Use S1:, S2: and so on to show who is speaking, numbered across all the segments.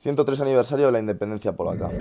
S1: 103 aniversario de la independencia polaca.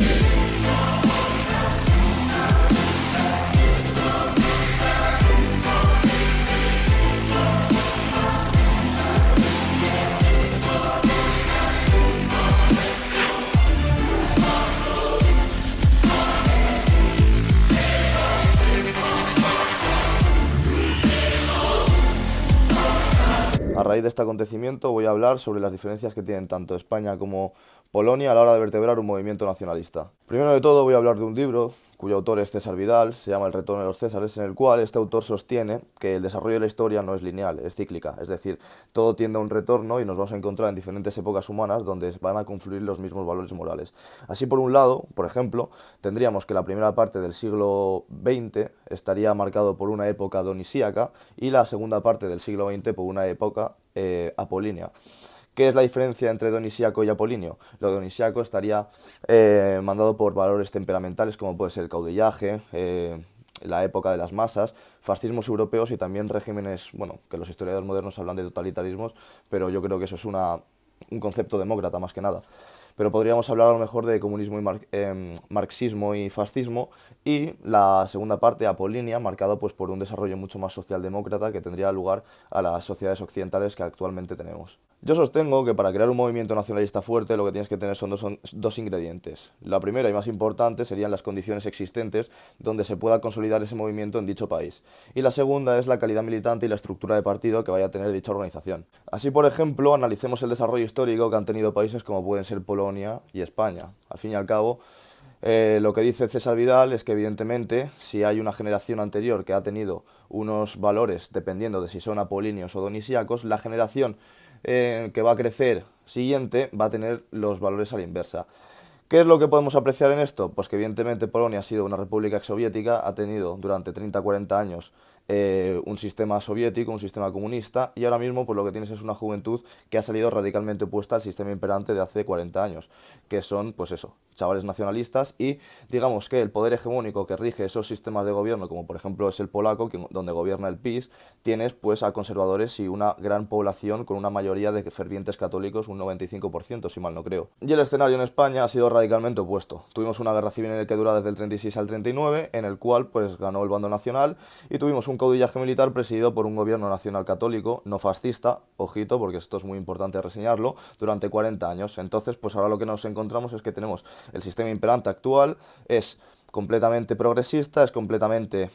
S1: A raíz de este acontecimiento voy a hablar sobre las diferencias que tienen tanto España como Polonia a la hora de vertebrar un movimiento nacionalista. Primero de todo voy a hablar de un libro cuyo autor es César Vidal, se llama El retorno de los Césares, en el cual este autor sostiene que el desarrollo de la historia no es lineal, es cíclica, es decir, todo tiende a un retorno y nos vamos a encontrar en diferentes épocas humanas donde van a confluir los mismos valores morales. Así, por un lado, por ejemplo, tendríamos que la primera parte del siglo XX estaría marcado por una época dionisíaca y la segunda parte del siglo XX por una época apolínea. ¿Qué es la diferencia entre dionisíaco y apolíneo? Lo dionisíaco estaría mandado por valores temperamentales como puede ser el caudillaje, la época de las masas, fascismos europeos y también regímenes, bueno, que los historiadores modernos hablan de totalitarismos, pero yo creo que eso es un concepto demócrata más que nada. Pero podríamos hablar a lo mejor de comunismo y marxismo y fascismo, y la segunda parte, apolínea, marcada pues por un desarrollo mucho más socialdemócrata que tendría lugar a las sociedades occidentales que actualmente tenemos. Yo sostengo que para crear un movimiento nacionalista fuerte lo que tienes que tener son dos ingredientes. La primera y más importante serían las condiciones existentes donde se pueda consolidar ese movimiento en dicho país. Y la segunda es la calidad militante y la estructura de partido que vaya a tener dicha organización. Así, por ejemplo, analicemos el desarrollo histórico que han tenido países como pueden ser Polonia y España. Al fin y al cabo, lo que dice César Vidal es que evidentemente si hay una generación anterior que ha tenido unos valores dependiendo de si son apolíneos o dionisíacos, la generación que va a crecer siguiente va a tener los valores a la inversa. ¿Qué es lo que podemos apreciar en esto? Pues que evidentemente Polonia ha sido una república exsoviética, ha tenido durante 30-40 años un sistema soviético, un sistema comunista, y ahora mismo pues lo que tienes es una juventud que ha salido radicalmente opuesta al sistema imperante de hace 40 años, que son, pues eso, chavales nacionalistas, y digamos que el poder hegemónico que rige esos sistemas de gobierno, como por ejemplo es el polaco, donde gobierna el PiS, tienes pues a conservadores y una gran población con una mayoría de fervientes católicos, un 95%, si mal no creo. Y el escenario en España ha sido radicalmente opuesto. Tuvimos una guerra civil en el que dura desde el 36 al 39, en el cual pues ganó el bando nacional, y tuvimos un caudillaje militar presidido por un gobierno nacional católico, no fascista, ojito, porque esto es muy importante reseñarlo, durante 40 años. Entonces, pues ahora lo que nos encontramos es que tenemos el sistema imperante actual, es completamente progresista, es completamente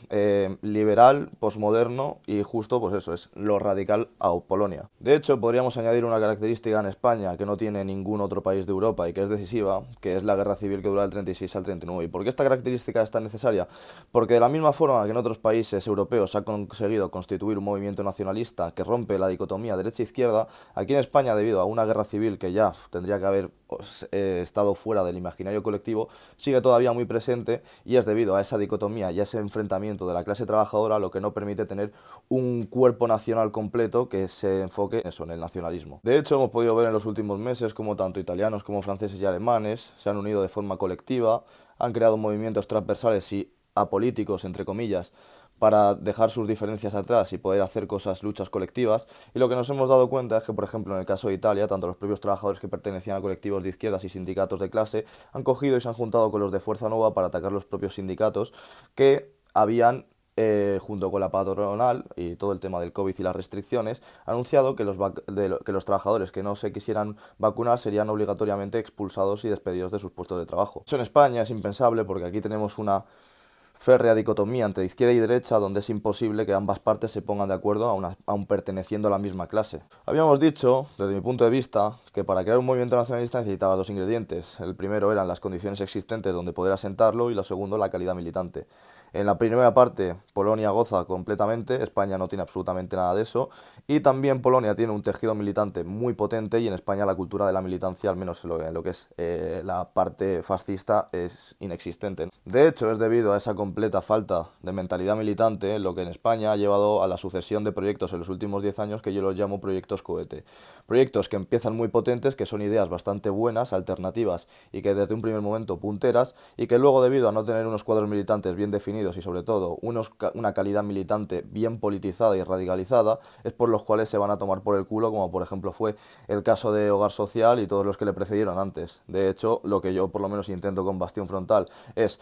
S1: liberal, posmoderno y justo, pues eso, es lo radical a Polonia. De hecho, podríamos añadir una característica en España que no tiene ningún otro país de Europa y que es decisiva, que es la guerra civil que dura del 36 al 39. ¿Y por qué esta característica es tan necesaria? Porque de la misma forma que en otros países europeos se ha conseguido constituir un movimiento nacionalista que rompe la dicotomía derecha-izquierda, aquí en España, debido a una guerra civil que ya tendría que haber estado fuera del imaginario colectivo, sigue todavía muy presente, y es debido a esa dicotomía y a ese enfrentamiento de la clase trabajadora lo que no permite tener un cuerpo nacional completo que se enfoque en eso, en el nacionalismo. De hecho, hemos podido ver en los últimos meses como tanto italianos como franceses y alemanes se han unido de forma colectiva, han creado movimientos transversales y apolíticos, entre comillas, para dejar sus diferencias atrás y poder hacer luchas colectivas. Y lo que nos hemos dado cuenta es que, por ejemplo, en el caso de Italia, tanto los propios trabajadores que pertenecían a colectivos de izquierdas y sindicatos de clase han cogido y se han juntado con los de Fuerza Nueva para atacar los propios sindicatos que habían, junto con la patronal y todo el tema del COVID y las restricciones, anunciado que los trabajadores que no se quisieran vacunar serían obligatoriamente expulsados y despedidos de sus puestos de trabajo. Eso en España es impensable porque aquí tenemos una férrea dicotomía entre izquierda y derecha, donde es imposible que ambas partes se pongan de acuerdo aun perteneciendo a la misma clase. Habíamos dicho, desde mi punto de vista, que para crear un movimiento nacionalista necesitabas dos ingredientes. El primero eran las condiciones existentes donde poder asentarlo y lo segundo, la calidad militante. En la primera parte, Polonia goza completamente, España no tiene absolutamente nada de eso, y también Polonia tiene un tejido militante muy potente, y en España la cultura de la militancia, al menos en lo que es la parte fascista, es inexistente. De hecho, es debido a esa completa falta de mentalidad militante lo que en España ha llevado a la sucesión de proyectos en los últimos 10 años que yo los llamo proyectos cohete. Proyectos que empiezan muy potentes, que son ideas bastante buenas, alternativas y que desde un primer momento punteras, y que luego, debido a no tener unos cuadros militantes bien definidos Unidos y sobre todo una calidad militante bien politizada y radicalizada, es por los cuales se van a tomar por el culo, como por ejemplo fue el caso de Hogar Social y todos los que le precedieron antes. De hecho, lo que yo por lo menos intento con Bastión Frontal es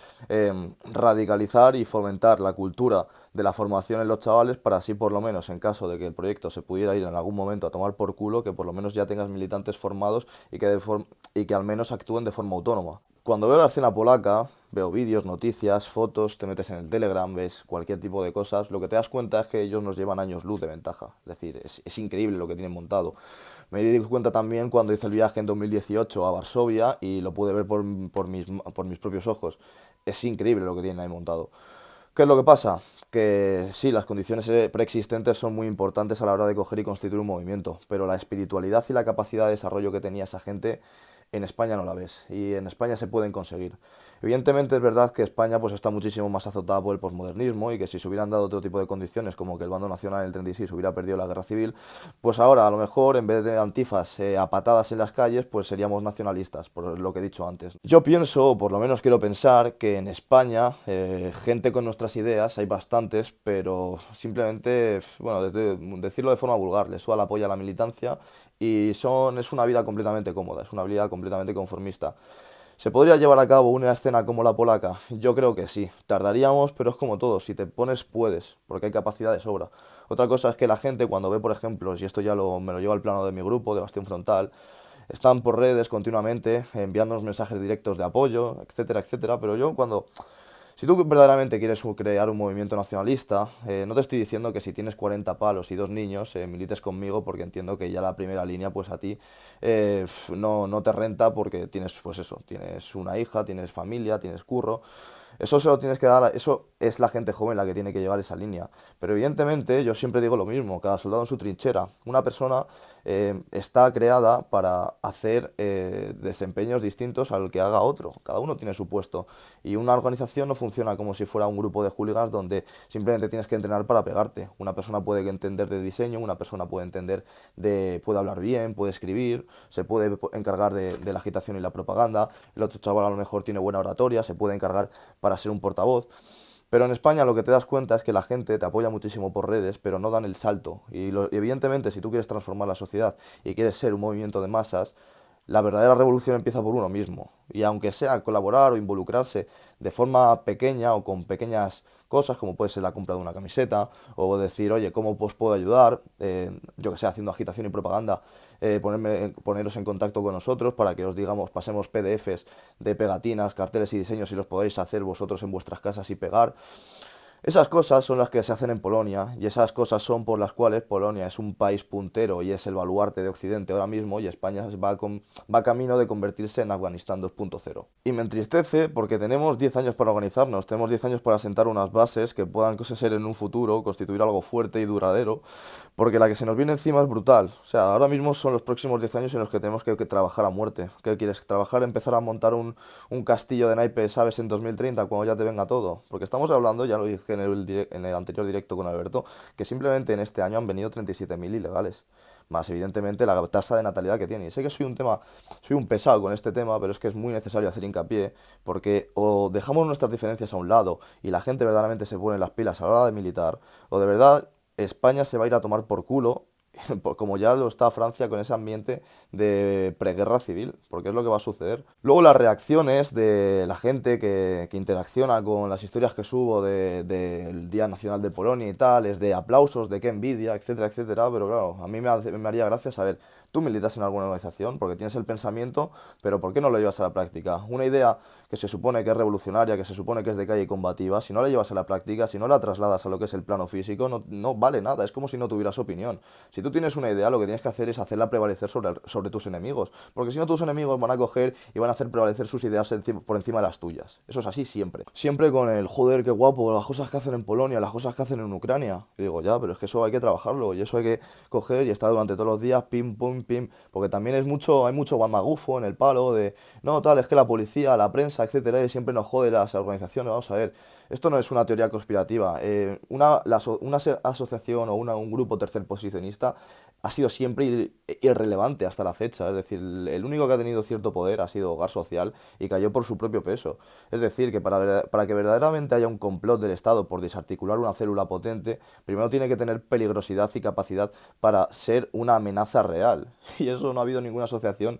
S1: radicalizar y fomentar la cultura de la formación en los chavales para así por lo menos en caso de que el proyecto se pudiera ir en algún momento a tomar por culo, que por lo menos ya tengas militantes formados y que al menos actúen de forma autónoma. Cuando veo la escena polaca, veo vídeos, noticias, fotos, te metes en el Telegram, ves cualquier tipo de cosas, lo que te das cuenta es que ellos nos llevan años luz de ventaja. Es decir, es increíble lo que tienen montado. Me di cuenta también cuando hice el viaje en 2018 a Varsovia y lo pude ver por mis propios ojos. Es increíble lo que tienen ahí montado. ¿Qué es lo que pasa? Que sí, las condiciones preexistentes son muy importantes a la hora de coger y constituir un movimiento, pero la espiritualidad y la capacidad de desarrollo que tenía esa gente en España no la ves, y en España se pueden conseguir. Evidentemente es verdad que España pues está muchísimo más azotada por el posmodernismo y que si se hubieran dado otro tipo de condiciones, como que el bando nacional en el 36 hubiera perdido la guerra civil, pues ahora a lo mejor en vez de antifas a patadas en las calles, pues seríamos nacionalistas, por lo que he dicho antes. Yo pienso, o por lo menos quiero pensar, que en España gente con nuestras ideas hay bastantes, pero simplemente, bueno, decirlo de forma vulgar, les suda la polla a la militancia y es una vida completamente cómoda, es una vida completamente conformista. ¿Se podría llevar a cabo una escena como la polaca? Yo creo que sí. Tardaríamos, pero es como todo. Si te pones, puedes, porque hay capacidad de sobra. Otra cosa es que la gente cuando ve, por ejemplo, y esto me lo llevo al plano de mi grupo, de Bastión Frontal, están por redes continuamente enviándonos mensajes directos de apoyo, etcétera, etcétera. Pero yo cuando si tú verdaderamente quieres crear un movimiento nacionalista, no te estoy diciendo que si tienes 40 palos y 2 niños, milites conmigo porque entiendo que ya la primera línea pues a ti no te renta porque tienes pues eso, tienes una hija, tienes familia, tienes curro. Eso se lo tienes que dar, eso es la gente joven la que tiene que llevar esa línea. Pero evidentemente yo siempre digo lo mismo, cada soldado en su trinchera. Una persona está creada para hacer desempeños distintos al que haga otro. Cada uno tiene su puesto. Y una organización no funciona como si fuera un grupo de hooligans donde simplemente tienes que entrenar para pegarte. Una persona puede entender de diseño, una persona puede hablar bien, puede escribir, se puede encargar de la agitación y la propaganda. El otro chaval a lo mejor tiene buena oratoria, se puede encargar para ser un portavoz. Pero en España lo que te das cuenta es que la gente te apoya muchísimo por redes, pero no dan el salto. Y evidentemente, si tú quieres transformar la sociedad y quieres ser un movimiento de masas, la verdadera revolución empieza por uno mismo. Y aunque sea colaborar o involucrarse de forma pequeña o con pequeñas cosas, como puede ser la compra de una camiseta, o decir, oye, ¿cómo os puedo ayudar? Yo que sé, haciendo agitación y propaganda, poneros en contacto con nosotros para que os digamos, pasemos PDFs de pegatinas, carteles y diseños y los podáis hacer vosotros en vuestras casas y pegar. Esas cosas son las que se hacen en Polonia y esas cosas son por las cuales Polonia es un país puntero y es el baluarte de Occidente ahora mismo y España va camino de convertirse en Afganistán 2.0. Y me entristece porque tenemos 10 años para organizarnos, tenemos 10 años para sentar unas bases que puedan ser en un futuro, constituir algo fuerte y duradero, porque la que se nos viene encima es brutal. O sea, ahora mismo son los próximos 10 años en los que tenemos que trabajar a muerte. ¿Qué quieres? ¿Trabajar, empezar a montar un castillo de naipes, sabes, en 2030 cuando ya te venga todo? Porque estamos hablando, ya lo dije en el anterior directo con Alberto, que simplemente en este año han venido 37.000 ilegales, más evidentemente la tasa de natalidad que tiene. Y sé que soy un pesado con este tema, pero es que es muy necesario hacer hincapié, porque o dejamos nuestras diferencias a un lado y la gente verdaderamente se pone las pilas a la hora de militar, o de verdad España se va a ir a tomar por culo como ya lo está Francia con ese ambiente de preguerra civil, porque es lo que va a suceder. Luego las reacciones de la gente que interacciona con las historias que subo del Día Nacional de Polonia y tal, es de aplausos, de qué envidia, etcétera, etcétera, pero claro, a mí me haría gracia saber, tú militas en alguna organización porque tienes el pensamiento, pero ¿por qué no lo llevas a la práctica? Una idea que se supone que es revolucionaria, que se supone que es de calle y combativa, si no la llevas a la práctica, si no la trasladas a lo que es el plano físico, no vale nada, es como si no tuvieras opinión. Si tú tienes una idea, lo que tienes que hacer es hacerla prevalecer sobre tus enemigos, porque si no tus enemigos van a coger y van a hacer prevalecer sus ideas por encima de las tuyas. Eso es así siempre. Siempre con el, joder, qué guapo, las cosas que hacen en Polonia, las cosas que hacen en Ucrania. Y digo, ya, pero es que eso hay que trabajarlo, y eso hay que coger y estar durante todos los días, pim, pum, pim, porque también hay mucho guamagufo en el palo de, no, tal, es que la policía, la prensa, etcétera, y siempre nos jode las organizaciones. Vamos a ver, esto no es una teoría conspirativa. Una asociación o un grupo tercer posicionista ha sido siempre irrelevante hasta la fecha. Es decir, el único que ha tenido cierto poder ha sido Hogar Social y cayó por su propio peso. Es decir, que para que verdaderamente haya un complot del Estado por desarticular una célula potente, primero tiene que tener peligrosidad y capacidad para ser una amenaza real. Y eso no ha habido ninguna asociación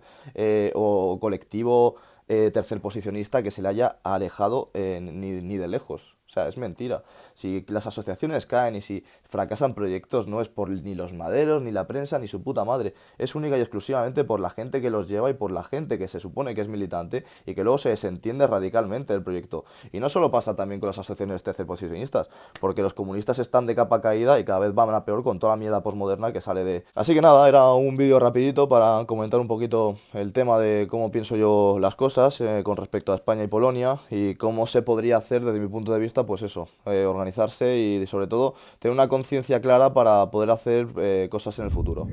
S1: o colectivo tercerposicionista que se le haya alejado ni de lejos. O sea, es mentira. Si las asociaciones caen y si fracasan proyectos no es por ni los maderos, ni la prensa, ni su puta madre. Es única y exclusivamente por la gente que los lleva y por la gente que se supone que es militante y que luego se desentiende radicalmente del proyecto. Y no solo pasa también con las asociaciones tercerposicionistas, porque los comunistas están de capa caída y cada vez van a peor con toda la mierda posmoderna que sale de... Así que nada, era un vídeo rapidito para comentar un poquito el tema de cómo pienso yo las cosas con respecto a España y Polonia y cómo se podría hacer desde mi punto de vista, pues eso, organizarse y sobre todo tener una conciencia clara para poder hacer cosas en el futuro.